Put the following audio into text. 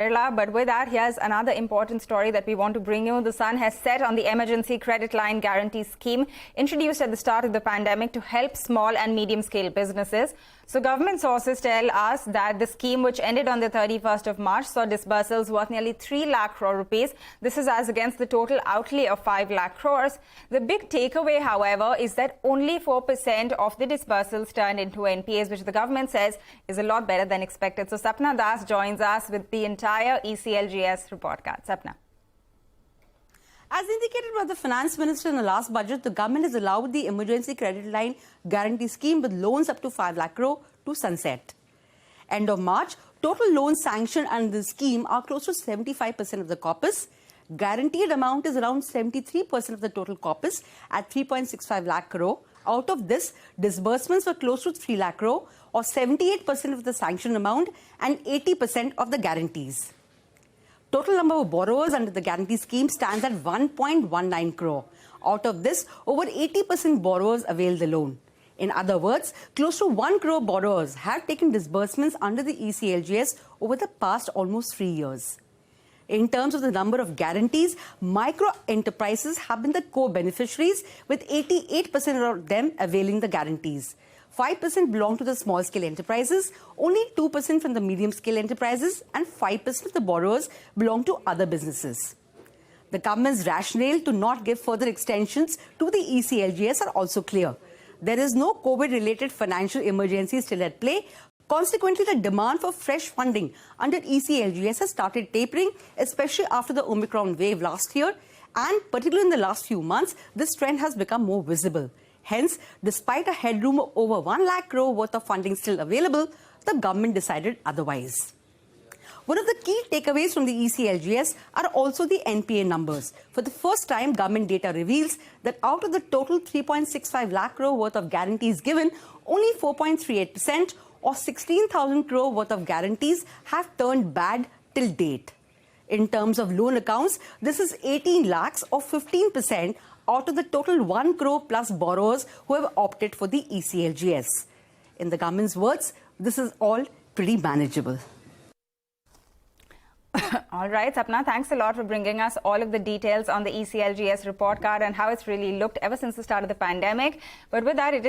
But with that, here's another important story that we want to bring you. The sun has set on the emergency credit line guarantee scheme introduced at the start of the pandemic to help small and medium-scale businesses. So government sources tell us that the scheme, which ended on the 31st of March, saw disbursals worth nearly 3 lakh crore rupees. This is as against the total outlay of 5 lakh crores. The big takeaway, however, is that only 4% of the disbursals turned into NPAs, which the government says is a lot better than expected. So Sapna Das joins us with the entire ECLGS report card. Sapna. As indicated by the Finance Minister in the last budget, the government has allowed the emergency credit line guarantee scheme with loans up to 5 lakh crore to sunset. End of March, total loans sanctioned under the scheme are close to 75% of the corpus. Guaranteed amount is around 73% of the total corpus at 3.65 lakh crore. Out of this, disbursements were close to 3 lakh crore, or 78% of the sanctioned amount and 80% of the guarantees. Total number of borrowers under the guarantee scheme stands at 1.19 crore. Out of this, over 80% borrowers avail the loan. In other words, close to 1 crore borrowers have taken disbursements under the ECLGS over the past almost 3 years. In terms of the number of guarantees, micro enterprises have been the core beneficiaries, with 88% of them availing the guarantees. 5% belong to the small-scale enterprises, only 2% from the medium-scale enterprises, and 5% of the borrowers belong to other businesses. The government's rationale to not give further extensions to the ECLGS are also clear. There is no COVID-related financial emergency still at play. Consequently, the demand for fresh funding under ECLGS has started tapering, especially after the Omicron wave last year, and particularly in the last few months, this trend has become more visible. Hence, despite a headroom of over 1 lakh crore worth of funding still available, the government decided otherwise. One of the key takeaways from the ECLGS are also the NPA numbers. For the first time, government data reveals that out of the total 3.65 lakh crore worth of guarantees given, only 4.38% or 16,000 crore worth of guarantees have turned bad till date. In terms of loan accounts, this is 18 lakhs or 15% out of the total 1 crore plus borrowers who have opted for the ECLGS. In the government's words, this is all pretty manageable. All right, Sapna, thanks a lot for bringing us all of the details on the ECLGS report card and how it's really looked ever since the start of the pandemic. But with that, it is